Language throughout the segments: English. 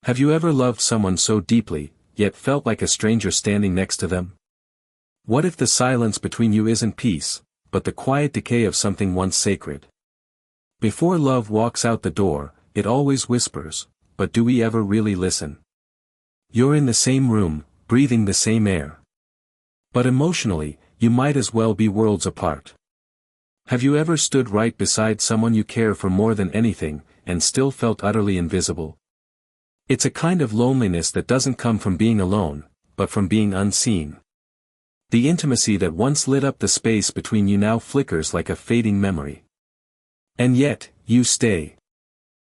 Have you ever loved someone so deeply, yet felt like a stranger standing next to them? What if the silence between you isn't peace, but the quiet decay of something once sacred? Before love walks out the door, it always whispers, but do we ever really listen? You're in the same room, breathing the same air. But emotionally, you might as well be worlds apart. Have you ever stood right beside someone you care for more than anything, and still felt utterly invisible? It's a kind of loneliness that doesn't come from being alone, but from being unseen. The intimacy that once lit up the space between you now flickers like a fading memory. And yet, you stay.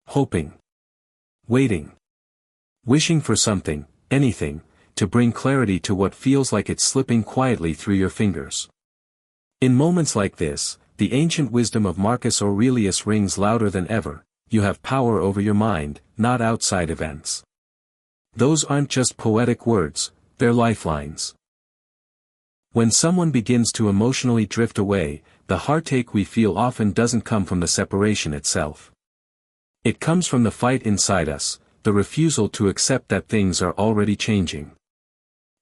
Hoping. Waiting. Wishing for something, anything, to bring clarity to what feels like it's slipping quietly through your fingers. In moments like this, the ancient wisdom of Marcus Aurelius rings louder than ever: you have power over your mind, not outside events. Those aren't just poetic words, they're lifelines. When someone begins to emotionally drift away, the heartache we feel often doesn't come from the separation itself. It comes from the fight inside us, the refusal to accept that things are already changing.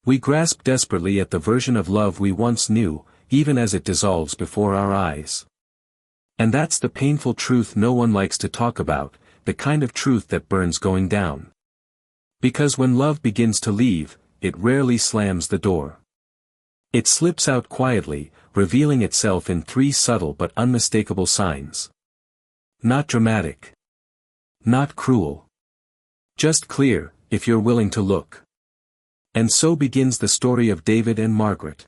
We grasp desperately at the version of love we once knew, even as it dissolves before our eyes. And that's the painful truth no one likes to talk about, the kind of truth that burns going down. Because when love begins to leave, it rarely slams the door. It slips out quietly, revealing itself in three subtle but unmistakable signs. Not dramatic. Not cruel. Just clear, if you're willing to look. And so begins the story of David and Margaret.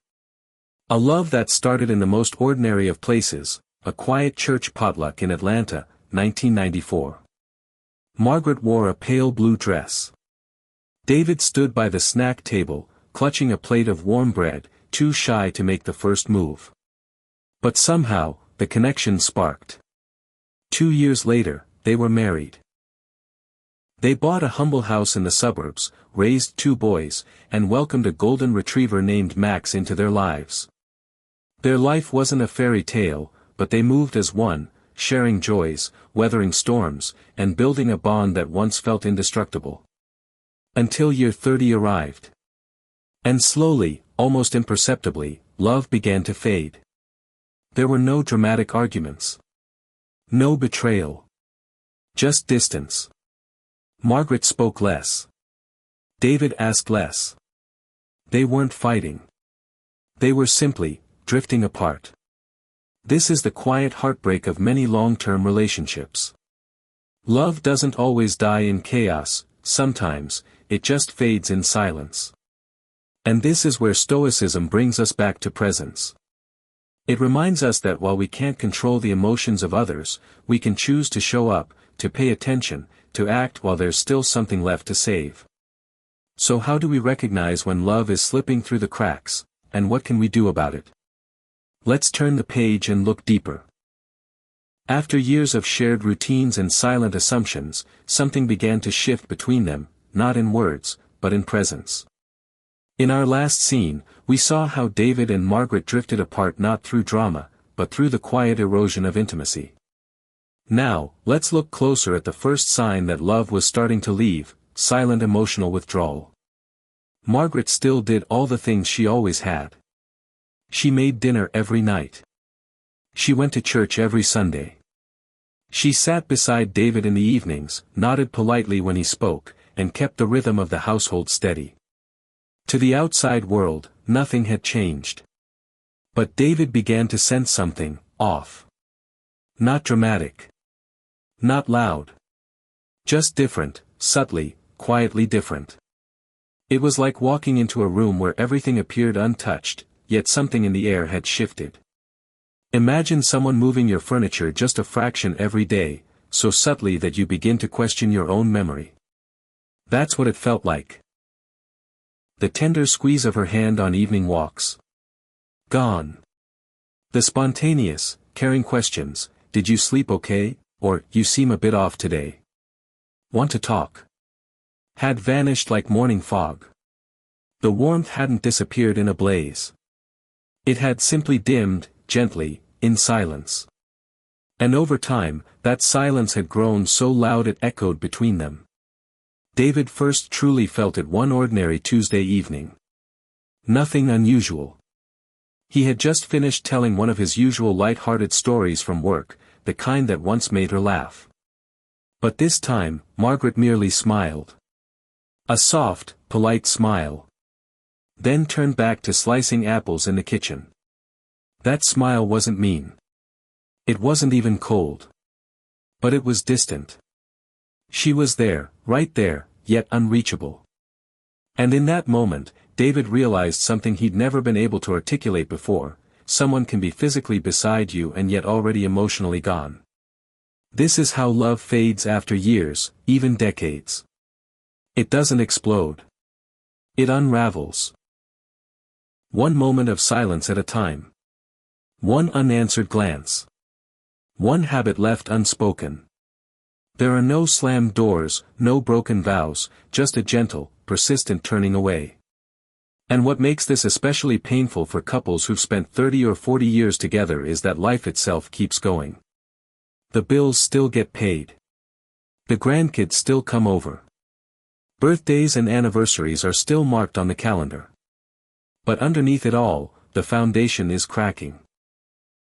A love that started in the most ordinary of places, a quiet church potluck in Atlanta, 1994. Margaret wore a pale blue dress. David stood by the snack table, clutching a plate of warm bread, too shy to make the first move. But somehow, the connection sparked. 2 years later, they were married. They bought a humble house in the suburbs, raised 2 boys, and welcomed a golden retriever named Max into their lives. Their life wasn't a fairy tale, but they moved as one, sharing joys, weathering storms, and building a bond that once felt indestructible. Until year 30 arrived. And slowly, almost imperceptibly, love began to fade. There were no dramatic arguments. No betrayal. Just distance. Margaret spoke less. David asked less. They weren't fighting. They were simply drifting apart. This is the quiet heartbreak of many long-term relationships. Love doesn't always die in chaos, sometimes, it just fades in silence. And this is where Stoicism brings us back to presence. It reminds us that while we can't control the emotions of others, we can choose to show up, to pay attention, to act while there's still something left to save. So how do we recognize when love is slipping through the cracks, and what can we do about it? Let's turn the page and look deeper. After years of shared routines and silent assumptions, something began to shift between them, not in words, but in presence. In our last scene, we saw how David and Margaret drifted apart not through drama, but through the quiet erosion of intimacy. Now, let's look closer at the first sign that love was starting to leave: silent emotional withdrawal. Margaret still did all the things she always had. She made dinner every night. She went to church every Sunday. She sat beside David in the evenings, nodded politely when he spoke, and kept the rhythm of the household steady. To the outside world, nothing had changed. But David began to sense something off. Not dramatic. Not loud. Just different, subtly, quietly different. It was like walking into a room where everything appeared untouched, yet something in the air had shifted. Imagine someone moving your furniture just a fraction every day, so subtly that you begin to question your own memory. That's what it felt like. The tender squeeze of her hand on evening walks. Gone. The spontaneous, caring questions: did you sleep okay? Or, you seem a bit off today. Want to talk? Had vanished like morning fog. The warmth hadn't disappeared in a blaze. It had simply dimmed, gently, in silence. And over time, that silence had grown so loud it echoed between them. David first truly felt it one ordinary Tuesday evening. Nothing unusual. He had just finished telling one of his usual light-hearted stories from work, the kind that once made her laugh. But this time, Margaret merely smiled. A soft, polite smile. Then turned back to slicing apples in the kitchen. That smile wasn't mean. It wasn't even cold. But it was distant. She was there, right there, yet unreachable. And in that moment, David realized something he'd never been able to articulate before: someone can be physically beside you and yet already emotionally gone. This is how love fades after years, even decades. It doesn't explode. It unravels. One moment of silence at a time. One unanswered glance. One habit left unspoken. There are no slammed doors, no broken vows, just a gentle, persistent turning away. And what makes this especially painful for couples who've spent 30 or 40 years together is that life itself keeps going. The bills still get paid. The grandkids still come over. Birthdays and anniversaries are still marked on the calendar. But underneath it all, the foundation is cracking.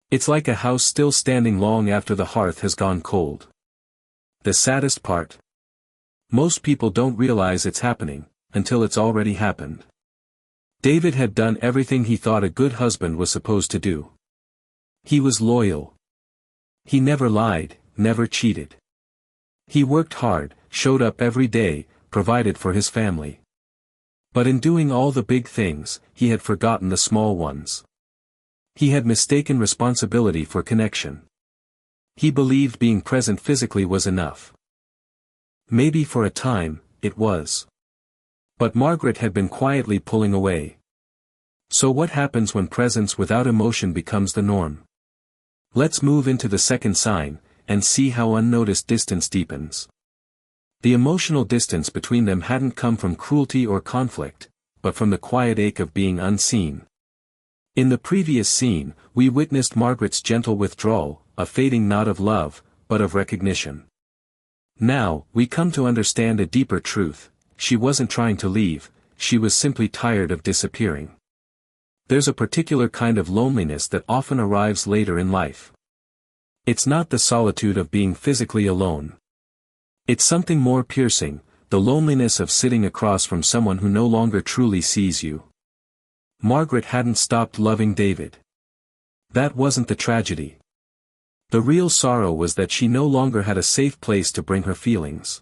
It's like a house still standing long after the hearth has gone cold. The saddest part? Most people don't realize it's happening, until it's already happened. David had done everything he thought a good husband was supposed to do. He was loyal. He never lied, never cheated. He worked hard, showed up every day, provided for his family. But in doing all the big things, he had forgotten the small ones. He had mistaken responsibility for connection. He believed being present physically was enough. Maybe for a time, it was. But Margaret had been quietly pulling away. So what happens when presence without emotion becomes the norm? Let's move into the second sign, and see how unnoticed distance deepens. The emotional distance between them hadn't come from cruelty or conflict, but from the quiet ache of being unseen. In the previous scene, we witnessed Margaret's gentle withdrawal, a fading not of love, but of recognition. Now, we come to understand a deeper truth: she wasn't trying to leave, she was simply tired of disappearing. There's a particular kind of loneliness that often arrives later in life. It's not the solitude of being physically alone. It's something more piercing, the loneliness of sitting across from someone who no longer truly sees you. Margaret hadn't stopped loving David. That wasn't the tragedy. The real sorrow was that she no longer had a safe place to bring her feelings.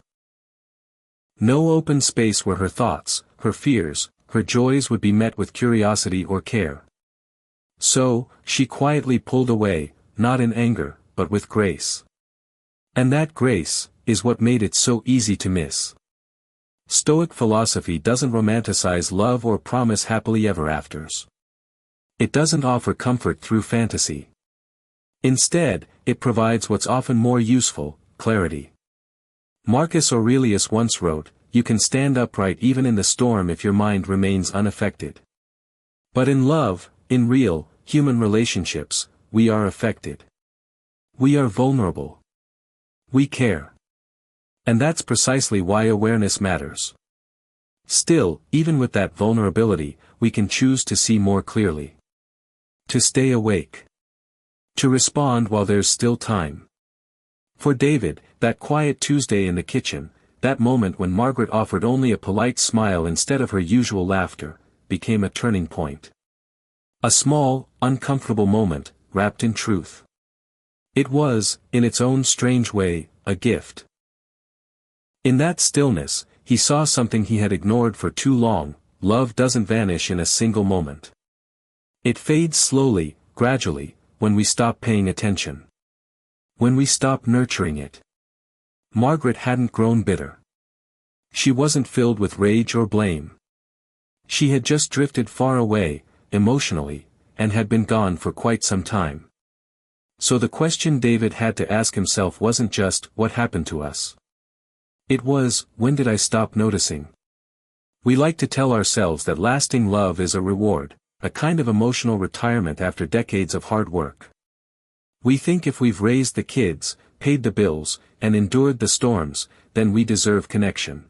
No open space where her thoughts, her fears, her joys would be met with curiosity or care. So, she quietly pulled away, not in anger, but with grace. And that grace is what made it so easy to miss. Stoic philosophy doesn't romanticize love or promise happily ever afters. It doesn't offer comfort through fantasy. Instead, it provides what's often more useful: clarity. Marcus Aurelius once wrote, "You can stand upright even in the storm if your mind remains unaffected." But in love, in real, human relationships, we are affected. We are vulnerable. We care. And that's precisely why awareness matters. Still, even with that vulnerability, we can choose to see more clearly. To stay awake. To respond while there's still time. For David, that quiet Tuesday in the kitchen, that moment when Margaret offered only a polite smile instead of her usual laughter, became a turning point. A small, uncomfortable moment, wrapped in truth. It was, in its own strange way, a gift. In that stillness, he saw something he had ignored for too long: love doesn't vanish in a single moment. It fades slowly, gradually, when we stop paying attention. When we stop nurturing it. Margaret hadn't grown bitter. She wasn't filled with rage or blame. She had just drifted far away, emotionally, and had been gone for quite some time. So the question David had to ask himself wasn't just, "What happened to us?" It was, "When did I stop noticing?" We like to tell ourselves that lasting love is a reward, a kind of emotional retirement after decades of hard work. We think if we've raised the kids, paid the bills, and endured the storms, then we deserve connection.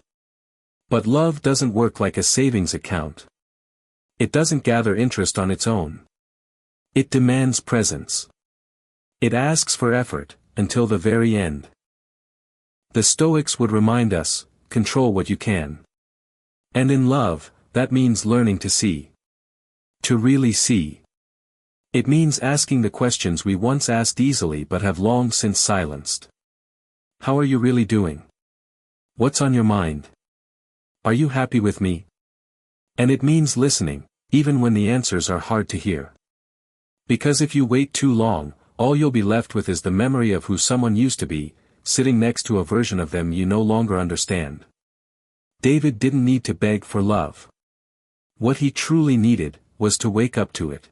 But love doesn't work like a savings account. It doesn't gather interest on its own. It demands presence. It asks for effort, until the very end. The Stoics would remind us, control what you can. And in love, that means learning to see. To really see. It means asking the questions we once asked easily but have long since silenced. How are you really doing? What's on your mind? Are you happy with me? And it means listening, even when the answers are hard to hear. Because if you wait too long, all you'll be left with is the memory of who someone used to be, sitting next to a version of them you no longer understand. David didn't need to beg for love. What he truly needed, was to wake up to it.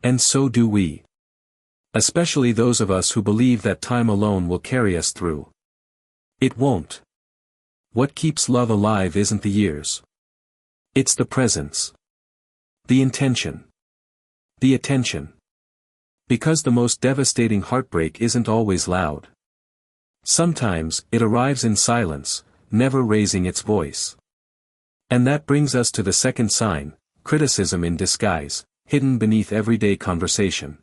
And so do we. Especially those of us who believe that time alone will carry us through. It won't. What keeps love alive isn't the years. It's the presence. The intention. The attention. Because the most devastating heartbreak isn't always loud. Sometimes, it arrives in silence, never raising its voice. And that brings us to the second sign, criticism in disguise, hidden beneath everyday conversation.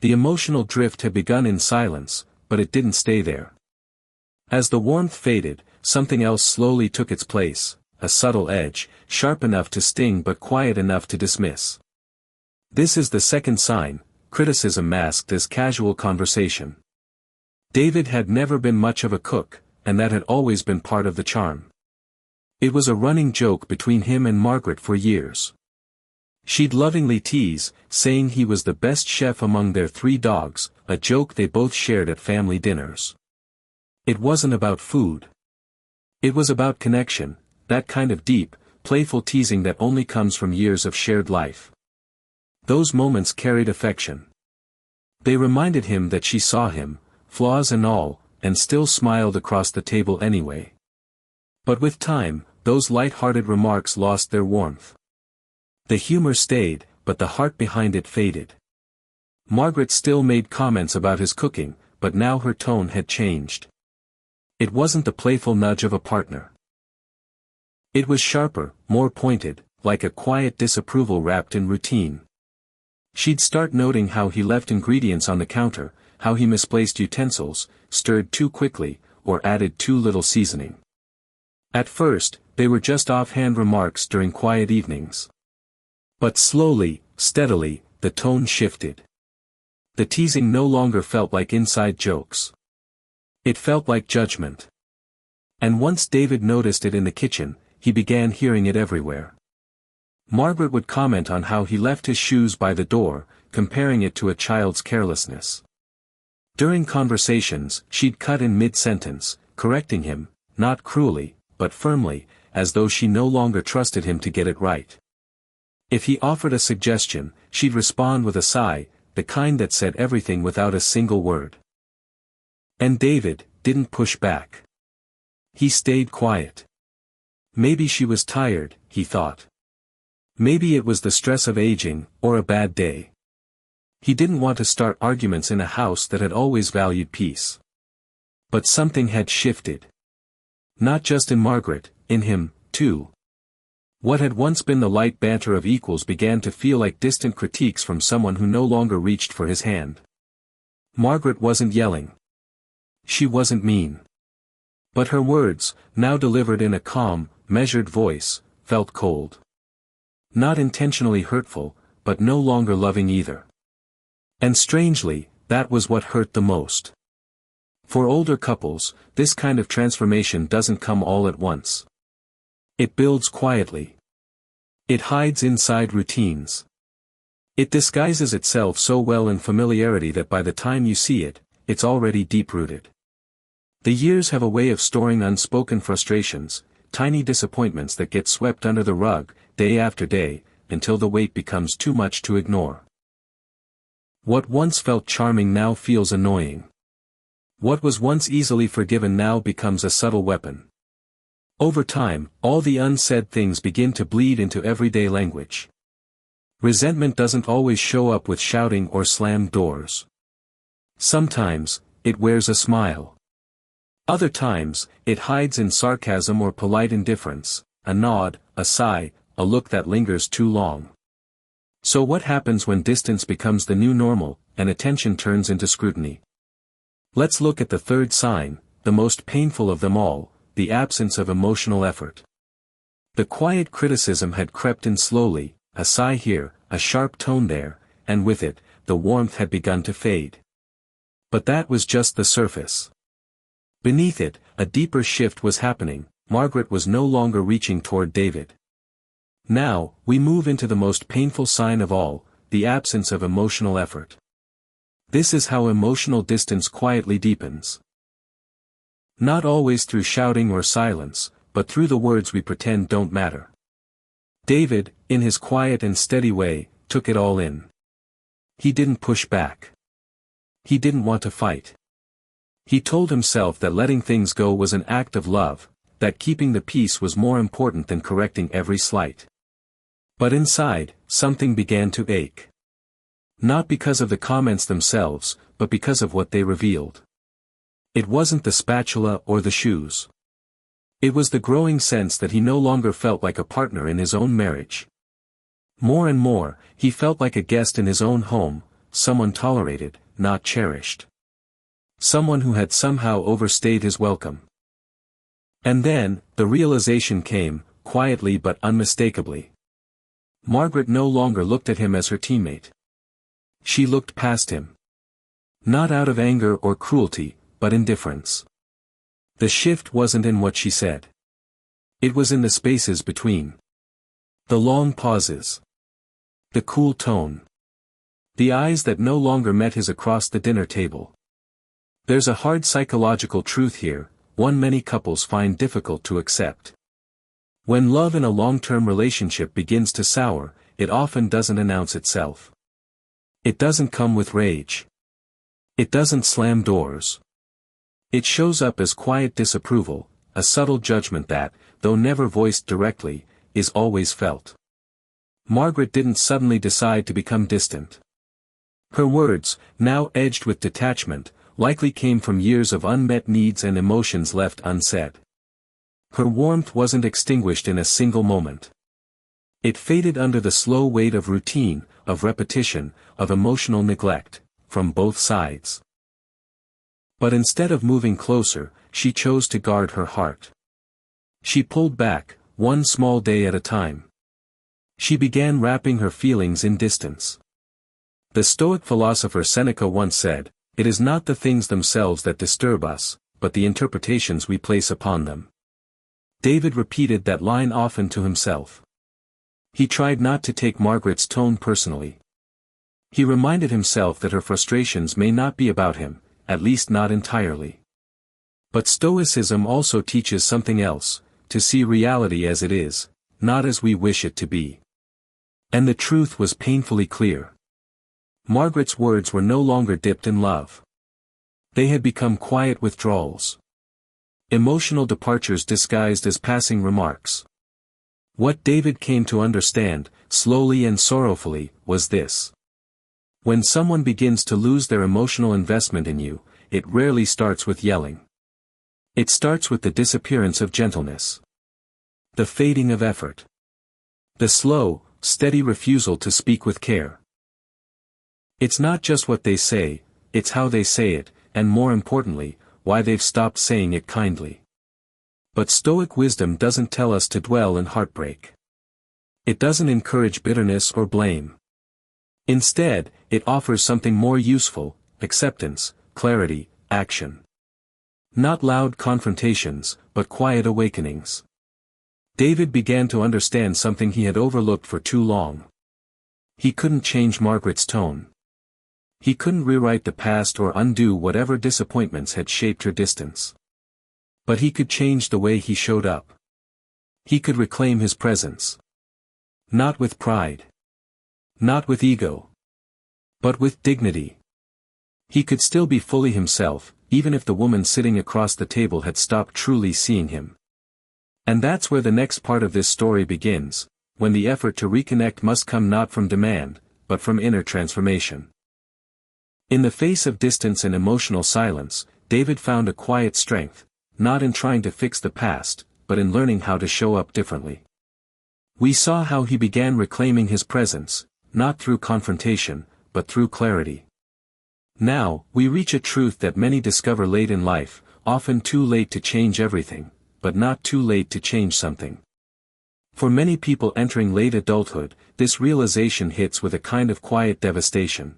The emotional drift had begun in silence, but it didn't stay there. As the warmth faded, something else slowly took its place, a subtle edge, sharp enough to sting but quiet enough to dismiss. This is the second sign, criticism masked as casual conversation. David had never been much of a cook, and that had always been part of the charm. It was a running joke between him and Margaret for years. She'd lovingly tease, saying he was the best chef among their 3 dogs, a joke they both shared at family dinners. It wasn't about food. It was about connection, that kind of deep, playful teasing that only comes from years of shared life. Those moments carried affection. They reminded him that she saw him, flaws and all, and still smiled across the table anyway. But with time, those light-hearted remarks lost their warmth. The humor stayed, but the heart behind it faded. Margaret still made comments about his cooking, but now her tone had changed. It wasn't the playful nudge of a partner. It was sharper, more pointed, like a quiet disapproval wrapped in routine. She'd start noting how he left ingredients on the counter, how he misplaced utensils, stirred too quickly, or added too little seasoning. At first, they were just offhand remarks during quiet evenings. But slowly, steadily, the tone shifted. The teasing no longer felt like inside jokes. It felt like judgment. And once David noticed it in the kitchen, he began hearing it everywhere. Margaret would comment on how he left his shoes by the door, comparing it to a child's carelessness. During conversations, she'd cut in mid-sentence, correcting him, not cruelly, but firmly, as though she no longer trusted him to get it right. If he offered a suggestion, she'd respond with a sigh, the kind that said everything without a single word. And David didn't push back. He stayed quiet. Maybe she was tired, he thought. Maybe it was the stress of aging, or a bad day. He didn't want to start arguments in a house that had always valued peace. But something had shifted. Not just in Margaret, in him, too. What had once been the light banter of equals began to feel like distant critiques from someone who no longer reached for his hand. Margaret wasn't yelling. She wasn't mean. But her words, now delivered in a calm, measured voice, felt cold. Not intentionally hurtful, but no longer loving either. And strangely, that was what hurt the most. For older couples, this kind of transformation doesn't come all at once. It builds quietly. It hides inside routines. It disguises itself so well in familiarity that by the time you see it, it's already deep-rooted. The years have a way of storing unspoken frustrations, tiny disappointments that get swept under the rug, day after day, until the weight becomes too much to ignore. What once felt charming now feels annoying. What was once easily forgiven now becomes a subtle weapon. Over time, all the unsaid things begin to bleed into everyday language. Resentment doesn't always show up with shouting or slammed doors. Sometimes, it wears a smile. Other times, it hides in sarcasm or polite indifference, a nod, a sigh, a look that lingers too long. So what happens when distance becomes the new normal, and attention turns into scrutiny? Let's look at the third sign, the most painful of them all, the absence of emotional effort. The quiet criticism had crept in slowly, a sigh here, a sharp tone there, and with it, the warmth had begun to fade. But that was just the surface. Beneath it, a deeper shift was happening. Margaret was no longer reaching toward David. Now, we move into the most painful sign of all, the absence of emotional effort. This is how emotional distance quietly deepens. Not always through shouting or silence, but through the words we pretend don't matter. David, in his quiet and steady way, took it all in. He didn't push back. He didn't want to fight. He told himself that letting things go was an act of love, that keeping the peace was more important than correcting every slight. But inside, something began to ache. Not because of the comments themselves, but because of what they revealed. It wasn't the spatula or the shoes. It was the growing sense that he no longer felt like a partner in his own marriage. More and more, he felt like a guest in his own home, someone tolerated, not cherished. Someone who had somehow overstayed his welcome. And then, the realization came, quietly but unmistakably. Margaret no longer looked at him as her teammate. She looked past him. Not out of anger or cruelty, but indifference. The shift wasn't in what she said. It was in the spaces between. The long pauses. The cool tone. The eyes that no longer met his across the dinner table. There's a hard psychological truth here, one many couples find difficult to accept. When love in a long-term relationship begins to sour, it often doesn't announce itself. It doesn't come with rage. It doesn't slam doors. It shows up as quiet disapproval, a subtle judgment that, though never voiced directly, is always felt. Margaret didn't suddenly decide to become distant. Her words, now edged with detachment, likely came from years of unmet needs and emotions left unsaid. Her warmth wasn't extinguished in a single moment. It faded under the slow weight of routine, of repetition, of emotional neglect, from both sides. But instead of moving closer, she chose to guard her heart. She pulled back, one small day at a time. She began wrapping her feelings in distance. The Stoic philosopher Seneca once said, "It is not the things themselves that disturb us, but the interpretations we place upon them." David repeated that line often to himself. He tried not to take Margaret's tone personally. He reminded himself that her frustrations may not be about him, at least not entirely. But Stoicism also teaches something else, to see reality as it is, not as we wish it to be. And the truth was painfully clear. Margaret's words were no longer dipped in love. They had become quiet withdrawals. Emotional departures disguised as passing remarks. What David came to understand, slowly and sorrowfully, was this. When someone begins to lose their emotional investment in you, it rarely starts with yelling. It starts with the disappearance of gentleness. The fading of effort. The slow, steady refusal to speak with care. It's not just what they say, it's how they say it, and more importantly, why they've stopped saying it kindly. But Stoic wisdom doesn't tell us to dwell in heartbreak. It doesn't encourage bitterness or blame. Instead, it offers something more useful, acceptance, clarity, action. Not loud confrontations, but quiet awakenings. David began to understand something he had overlooked for too long. He couldn't change Margaret's tone. He couldn't rewrite the past or undo whatever disappointments had shaped her distance. But he could change the way he showed up. He could reclaim his presence. Not with pride. Not with ego. But with dignity. He could still be fully himself, even if the woman sitting across the table had stopped truly seeing him. And that's where the next part of this story begins, when the effort to reconnect must come not from demand, but from inner transformation. In the face of distance and emotional silence, David found a quiet strength, not in trying to fix the past, but in learning how to show up differently. We saw how he began reclaiming his presence, not through confrontation, but through clarity. Now, we reach a truth that many discover late in life, often too late to change everything, but not too late to change something. For many people entering late adulthood, this realization hits with a kind of quiet devastation.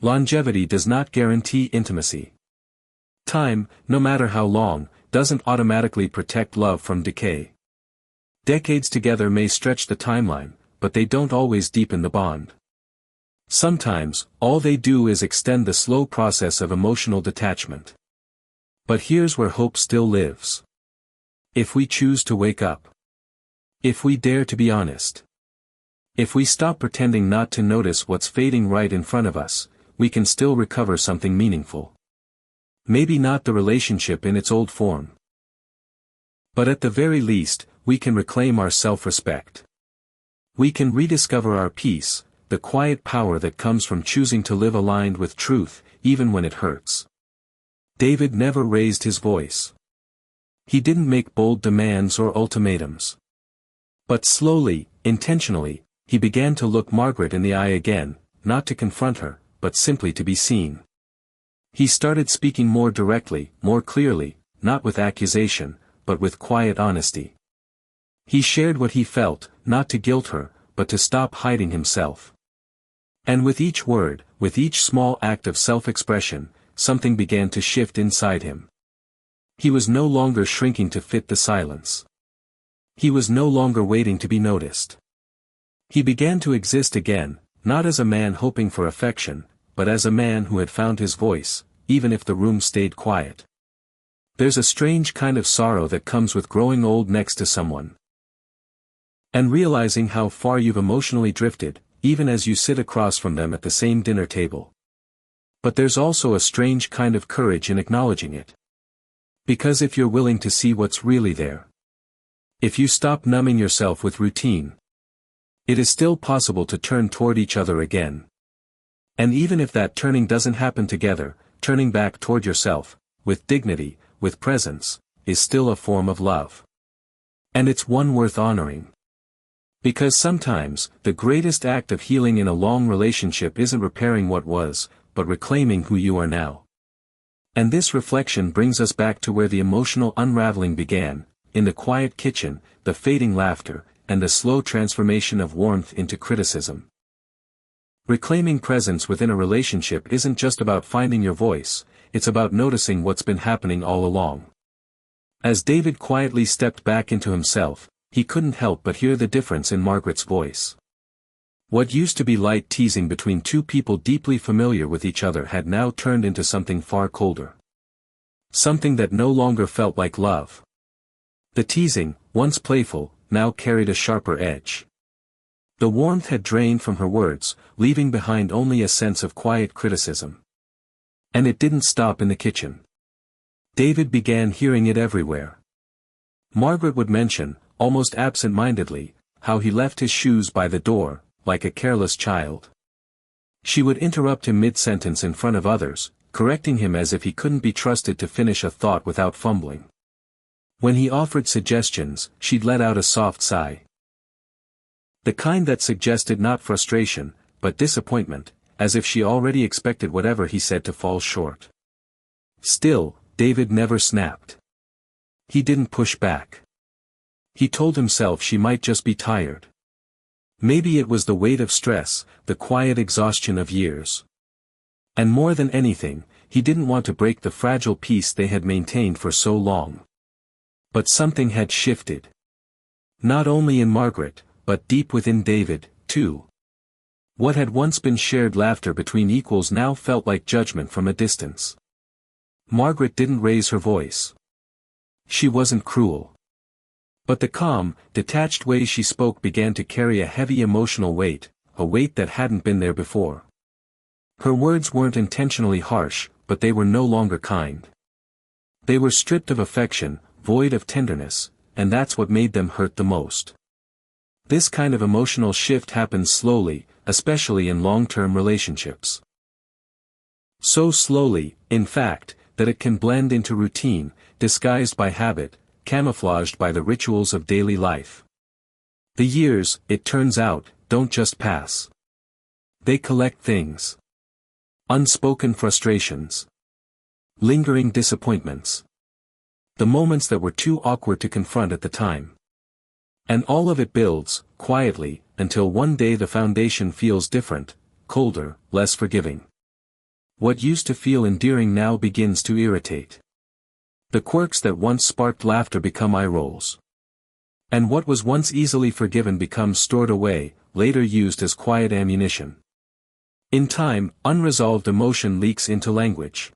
Longevity does not guarantee intimacy. Time, no matter how long, doesn't automatically protect love from decay. Decades together may stretch the timeline, but they don't always deepen the bond. Sometimes, all they do is extend the slow process of emotional detachment. But here's where hope still lives. If we choose to wake up. If we dare to be honest. If we stop pretending not to notice what's fading right in front of us, we can still recover something meaningful. Maybe not the relationship in its old form. But at the very least, we can reclaim our self-respect. We can rediscover our peace, the quiet power that comes from choosing to live aligned with truth, even when it hurts. David never raised his voice. He didn't make bold demands or ultimatums. But slowly, intentionally, he began to look Margaret in the eye again, not to confront her, but simply to be seen. He started speaking more directly, more clearly, not with accusation, but with quiet honesty. He shared what he felt, not to guilt her, but to stop hiding himself. And with each word, with each small act of self-expression, something began to shift inside him. He was no longer shrinking to fit the silence. He was no longer waiting to be noticed. He began to exist again, not as a man hoping for affection, but as a man who had found his voice, even if the room stayed quiet. There's a strange kind of sorrow that comes with growing old next to someone. And realizing how far you've emotionally drifted, even as you sit across from them at the same dinner table. But there's also a strange kind of courage in acknowledging it. Because if you're willing to see what's really there, if you stop numbing yourself with routine, it is still possible to turn toward each other again. And even if that turning doesn't happen together, turning back toward yourself, with dignity, with presence, is still a form of love. And it's one worth honoring. Because sometimes, the greatest act of healing in a long relationship isn't repairing what was, but reclaiming who you are now. And this reflection brings us back to where the emotional unraveling began, in the quiet kitchen, the fading laughter, and the slow transformation of warmth into criticism. Reclaiming presence within a relationship isn't just about finding your voice, it's about noticing what's been happening all along. As David quietly stepped back into himself, he couldn't help but hear the difference in Margaret's voice. What used to be light teasing between two people deeply familiar with each other had now turned into something far colder. Something that no longer felt like love. The teasing, once playful, now carried a sharper edge. The warmth had drained from her words, leaving behind only a sense of quiet criticism. And it didn't stop in the kitchen. David began hearing it everywhere. Margaret would mention, almost absent-mindedly, how he left his shoes by the door, like a careless child. She would interrupt him mid-sentence in front of others, correcting him as if he couldn't be trusted to finish a thought without fumbling. When he offered suggestions, she'd let out a soft sigh. The kind that suggested not frustration, but disappointment, as if she already expected whatever he said to fall short. Still, David never snapped. He didn't push back. He told himself she might just be tired. Maybe it was the weight of stress, the quiet exhaustion of years. And more than anything, he didn't want to break the fragile peace they had maintained for so long. But something had shifted. Not only in Margaret, but deep within David, too. What had once been shared laughter between equals now felt like judgment from a distance. Margaret didn't raise her voice. She wasn't cruel. But the calm, detached way she spoke began to carry a heavy emotional weight, a weight that hadn't been there before. Her words weren't intentionally harsh, but they were no longer kind. They were stripped of affection, void of tenderness, and that's what made them hurt the most. This kind of emotional shift happens slowly, especially in long-term relationships. So slowly, in fact, that it can blend into routine, disguised by habit, camouflaged by the rituals of daily life. The years, it turns out, don't just pass. They collect things. Unspoken frustrations. Lingering disappointments. The moments that were too awkward to confront at the time. And all of it builds, quietly, until one day the foundation feels different, colder, less forgiving. What used to feel endearing now begins to irritate. The quirks that once sparked laughter become eye rolls. And what was once easily forgiven becomes stored away, later used as quiet ammunition. In time, unresolved emotion leaks into language.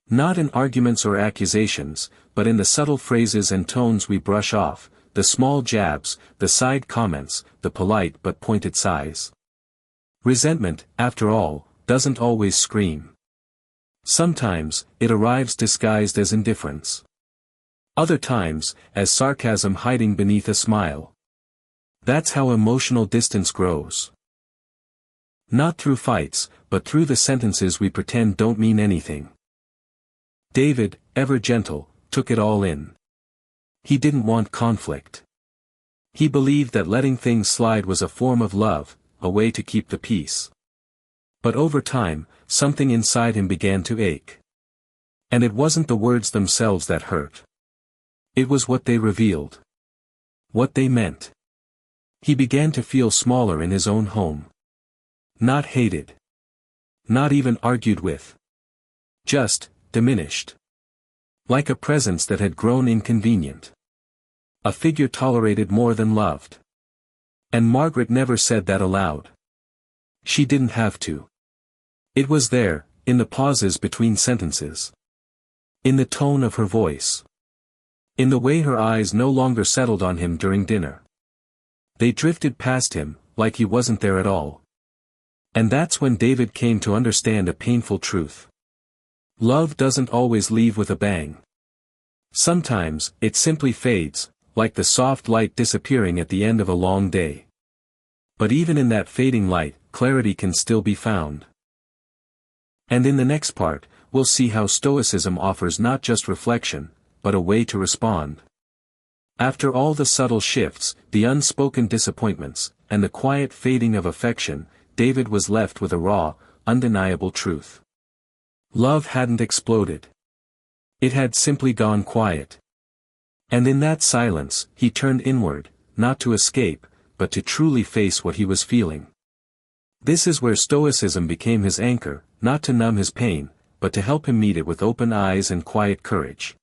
Not in arguments or accusations, but in the subtle phrases and tones we brush off, the small jabs, the side comments, the polite but pointed sighs. Resentment, after all, doesn't always scream. Sometimes, it arrives disguised as indifference. Other times, as sarcasm hiding beneath a smile. That's how emotional distance grows. Not through fights, but through the sentences we pretend don't mean anything. David, ever gentle, took it all in. He didn't want conflict. He believed that letting things slide was a form of love, a way to keep the peace. But over time, something inside him began to ache. And it wasn't the words themselves that hurt. It was what they revealed. What they meant. He began to feel smaller in his own home. Not hated. Not even argued with. Just, diminished. Like a presence that had grown inconvenient. A figure tolerated more than loved. And Margaret never said that aloud. She didn't have to. It was there, in the pauses between sentences. In the tone of her voice. In the way her eyes no longer settled on him during dinner. They drifted past him, like he wasn't there at all. And that's when David came to understand a painful truth. Love doesn't always leave with a bang. Sometimes, it simply fades, like the soft light disappearing at the end of a long day. But even in that fading light, clarity can still be found. And in the next part, we'll see how Stoicism offers not just reflection, but a way to respond. After all the subtle shifts, the unspoken disappointments, and the quiet fading of affection, David was left with a raw, undeniable truth. Love hadn't exploded. It had simply gone quiet. And in that silence, he turned inward, not to escape, but to truly face what he was feeling. This is where Stoicism became his anchor, not to numb his pain, but to help him meet it with open eyes and quiet courage.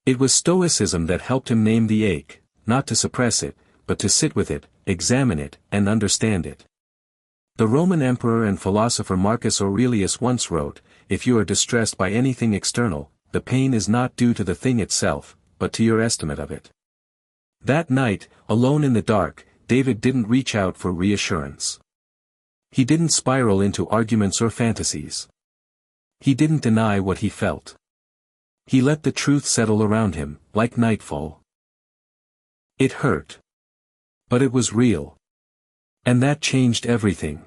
It was Stoicism that helped him name the ache, not to suppress it, but to sit with it, examine it, and understand it. The Roman emperor and philosopher Marcus Aurelius once wrote, "If you are distressed by anything external, the pain is not due to the thing itself, but to your estimate of it." That night, alone in the dark, David didn't reach out for reassurance. He didn't spiral into arguments or fantasies. He didn't deny what he felt. He let the truth settle around him, like nightfall. It hurt. But it was real. And that changed everything.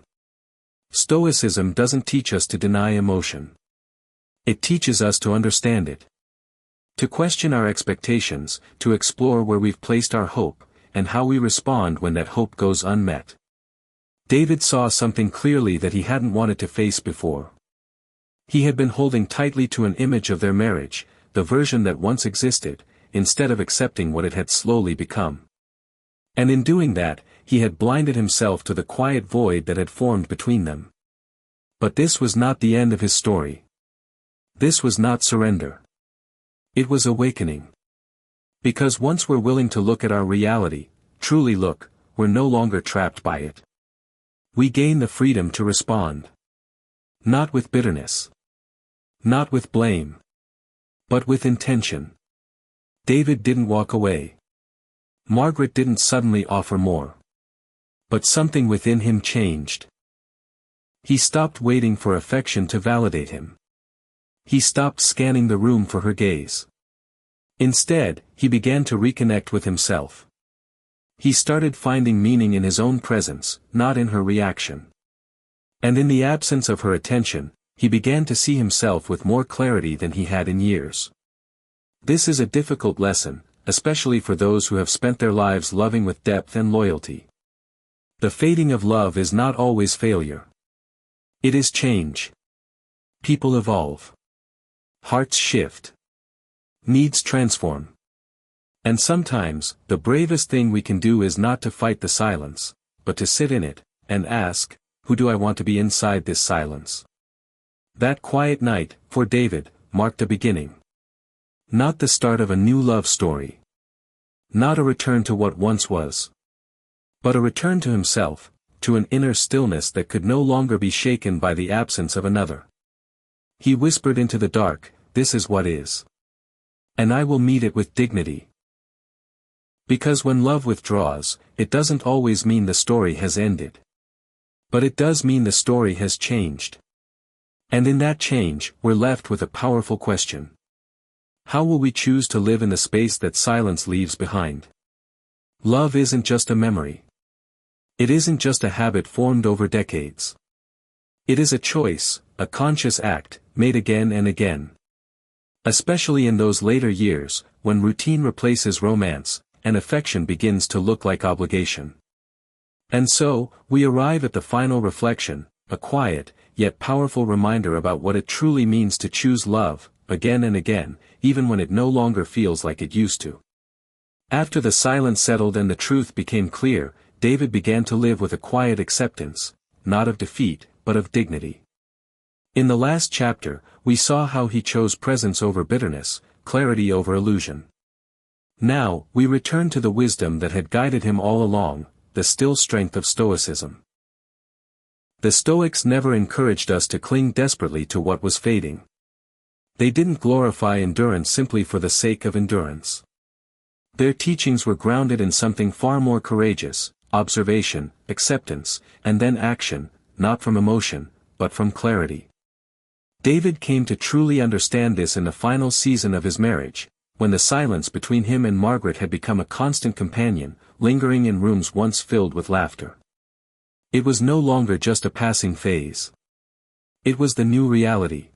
Stoicism doesn't teach us to deny emotion. It teaches us to understand it. To question our expectations, to explore where we've placed our hope, and how we respond when that hope goes unmet. David saw something clearly that he hadn't wanted to face before. He had been holding tightly to an image of their marriage, the version that once existed, instead of accepting what it had slowly become. And in doing that, he had blinded himself to the quiet void that had formed between them. But this was not the end of his story. This was not surrender. It was awakening. Because once we're willing to look at our reality, truly look, we're no longer trapped by it. We gain the freedom to respond. Not with bitterness. Not with blame. But with intention. David didn't walk away. Margaret didn't suddenly offer more. But something within him changed. He stopped waiting for affection to validate him. He stopped scanning the room for her gaze. Instead, he began to reconnect with himself. He started finding meaning in his own presence, not in her reaction. And in the absence of her attention, he began to see himself with more clarity than he had in years. This is a difficult lesson, especially for those who have spent their lives loving with depth and loyalty. The fading of love is not always failure. It is change. People evolve. Hearts shift. Needs transform. And sometimes, the bravest thing we can do is not to fight the silence, but to sit in it, and ask, who do I want to be inside this silence? That quiet night, for David, marked a beginning. Not the start of a new love story. Not a return to what once was. But a return to himself, to an inner stillness that could no longer be shaken by the absence of another. He whispered into the dark, "This is what is. And I will meet it with dignity." Because when love withdraws, it doesn't always mean the story has ended. But it does mean the story has changed. And in that change, we're left with a powerful question. How will we choose to live in the space that silence leaves behind? Love isn't just a memory. It isn't just a habit formed over decades. It is a choice, a conscious act, made again and again. Especially in those later years, when routine replaces romance, and affection begins to look like obligation. And so, we arrive at the final reflection, a quiet, yet powerful reminder about what it truly means to choose love, again and again, even when it no longer feels like it used to. After the silence settled and the truth became clear, David began to live with a quiet acceptance, not of defeat, but of dignity. In the last chapter, we saw how he chose presence over bitterness, clarity over illusion. Now, we return to the wisdom that had guided him all along, the still strength of Stoicism. The Stoics never encouraged us to cling desperately to what was fading. They didn't glorify endurance simply for the sake of endurance. Their teachings were grounded in something far more courageous: observation, acceptance, and then action, not from emotion, but from clarity. David came to truly understand this in the final season of his marriage, when the silence between him and Margaret had become a constant companion, lingering in rooms once filled with laughter. It was no longer just a passing phase. It was the new reality.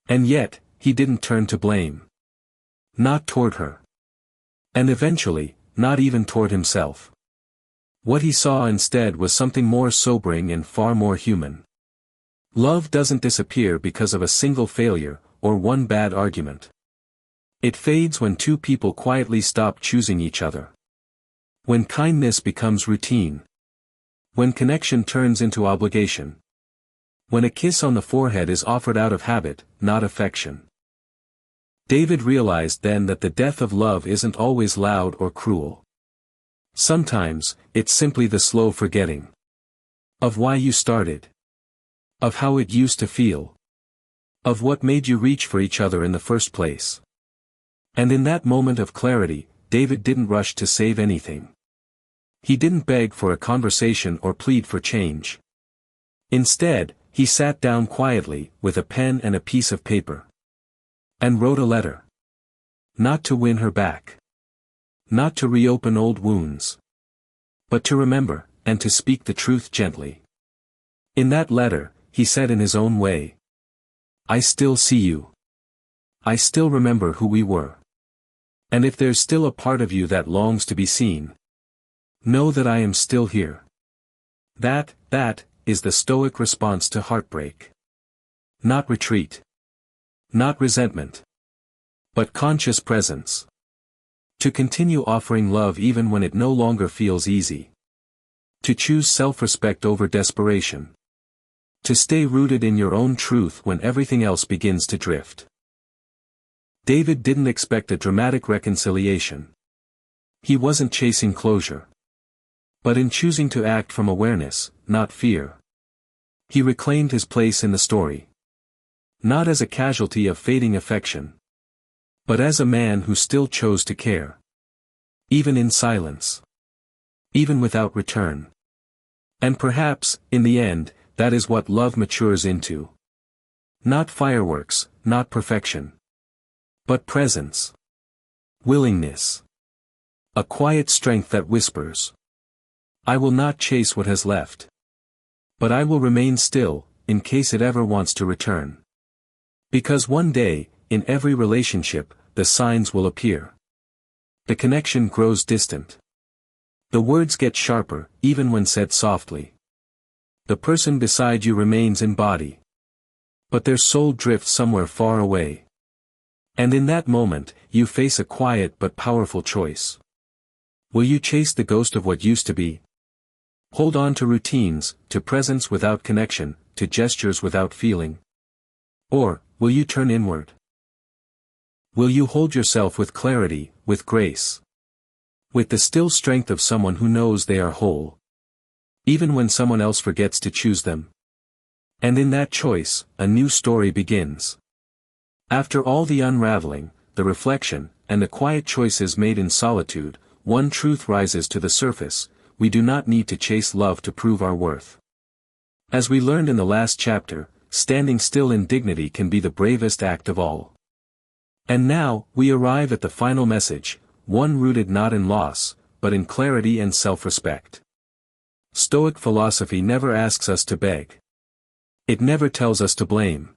And yet, he didn't turn to blame. Not toward her. And eventually, not even toward himself. What he saw instead was something more sobering and far more human. Love doesn't disappear because of a single failure, or one bad argument. It fades when two people quietly stop choosing each other. When kindness becomes routine. When connection turns into obligation. When a kiss on the forehead is offered out of habit, not affection. David realized then that the death of love isn't always loud or cruel. Sometimes, it's simply the slow forgetting. Of why you started. Of how it used to feel. Of what made you reach for each other in the first place. And in that moment of clarity, David didn't rush to save anything. He didn't beg for a conversation or plead for change. Instead, he sat down quietly, with a pen and a piece of paper. And wrote a letter. Not to win her back. Not to reopen old wounds. But to remember, and to speak the truth gently. In that letter, he said in his own way, "I still see you. I still remember who we were. And if there's still a part of you that longs to be seen, know that I am still here." That is the Stoic response to heartbreak. Not retreat. Not resentment. But conscious presence. To continue offering love even when it no longer feels easy. To choose self-respect over desperation. To stay rooted in your own truth when everything else begins to drift. David didn't expect a dramatic reconciliation. He wasn't chasing closure. But in choosing to act from awareness, not fear, he reclaimed his place in the story. Not as a casualty of fading affection, but as a man who still chose to care. Even in silence. Even without return. And perhaps, in the end, that is what love matures into. Not fireworks, not perfection. But presence. Willingness. A quiet strength that whispers, "I will not chase what has left. But I will remain still, in case it ever wants to return. Because one day, in every relationship, the signs will appear. The connection grows distant. The words get sharper, even when said softly. The person beside you remains in body. But their soul drifts somewhere far away. And in that moment, you face a quiet but powerful choice. Will you chase the ghost of what used to be? Hold on to routines, to presence without connection, to gestures without feeling? Or, will you turn inward? Will you hold yourself with clarity, with grace? With the still strength of someone who knows they are whole? Even when someone else forgets to choose them. And in that choice, a new story begins. After all the unraveling, the reflection, and the quiet choices made in solitude, one truth rises to the surface: we do not need to chase love to prove our worth. As we learned in the last chapter, standing still in dignity can be the bravest act of all. And now, we arrive at the final message, one rooted not in loss, but in clarity and self-respect. Stoic philosophy never asks us to beg. It never tells us to blame.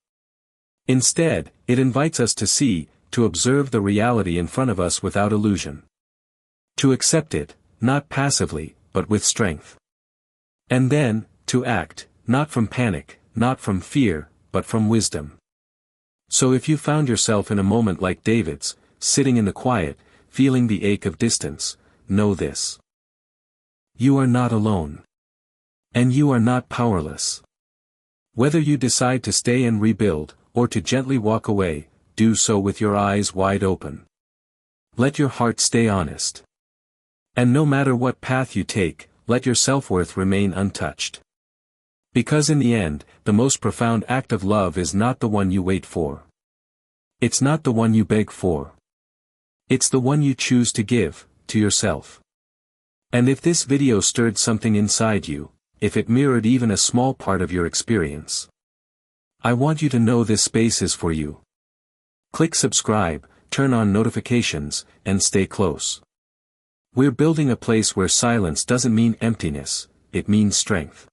Instead, it invites us to see, to observe the reality in front of us without illusion. To accept it, not passively, but with strength. And then, to act, not from panic, not from fear, but from wisdom. So if you found yourself in a moment like David's, sitting in the quiet, feeling the ache of distance, know this: you are not alone. And you are not powerless. Whether you decide to stay and rebuild, or to gently walk away, do so with your eyes wide open. Let your heart stay honest. And no matter what path you take, let your self-worth remain untouched. Because in the end, the most profound act of love is not the one you wait for. It's not the one you beg for. It's the one you choose to give, to yourself. And if this video stirred something inside you, if it mirrored even a small part of your experience, I want you to know this space is for you. Click subscribe, turn on notifications, and stay close. We're building a place where silence doesn't mean emptiness, it means strength.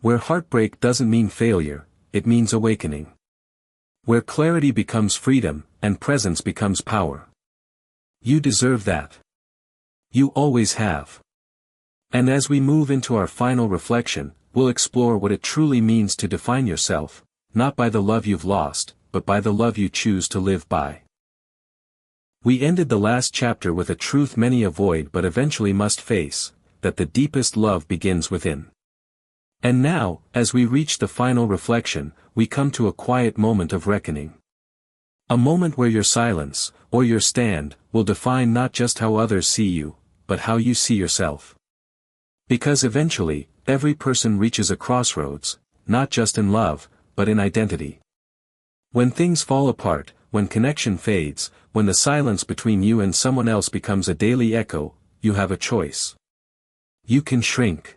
Where heartbreak doesn't mean failure, it means awakening. Where clarity becomes freedom, and presence becomes power. You deserve that. You always have. And as we move into our final reflection, we'll explore what it truly means to define yourself, not by the love you've lost, but by the love you choose to live by. We ended the last chapter with a truth many avoid but eventually must face, that the deepest love begins within. And now, as we reach the final reflection, we come to a quiet moment of reckoning. A moment where your silence, or your stand, will define not just how others see you, but how you see yourself. Because eventually, every person reaches a crossroads, not just in love, but in identity. When things fall apart, when connection fades, when the silence between you and someone else becomes a daily echo, you have a choice. You can shrink.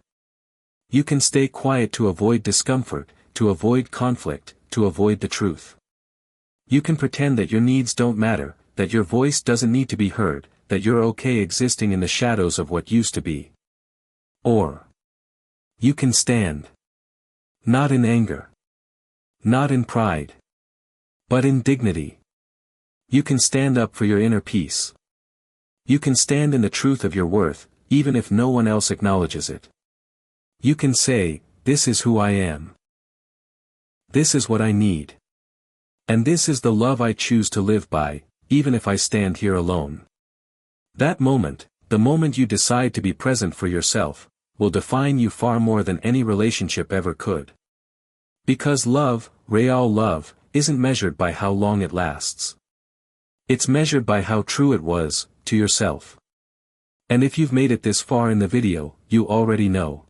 You can stay quiet to avoid discomfort, to avoid conflict, to avoid the truth. You can pretend that your needs don't matter, that your voice doesn't need to be heard, that you're okay existing in the shadows of what used to be. Or you can stand. Not in anger. Not in pride. But in dignity. You can stand up for your inner peace. You can stand in the truth of your worth, even if no one else acknowledges it. You can say, this is who I am. This is what I need. And this is the love I choose to live by, even if I stand here alone. That moment, the moment you decide to be present for yourself, will define you far more than any relationship ever could. Because love, real love, isn't measured by how long it lasts. It's measured by how true it was, to yourself. And if you've made it this far in the video, you already know.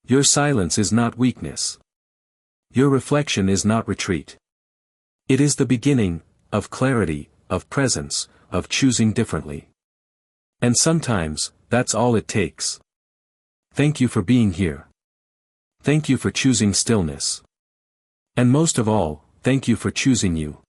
Your silence is not weakness. Your reflection is not retreat. It is the beginning, of clarity, of presence, of choosing differently. And sometimes, that's all it takes. Thank you for being here. Thank you for choosing stillness. And most of all, thank you for choosing you.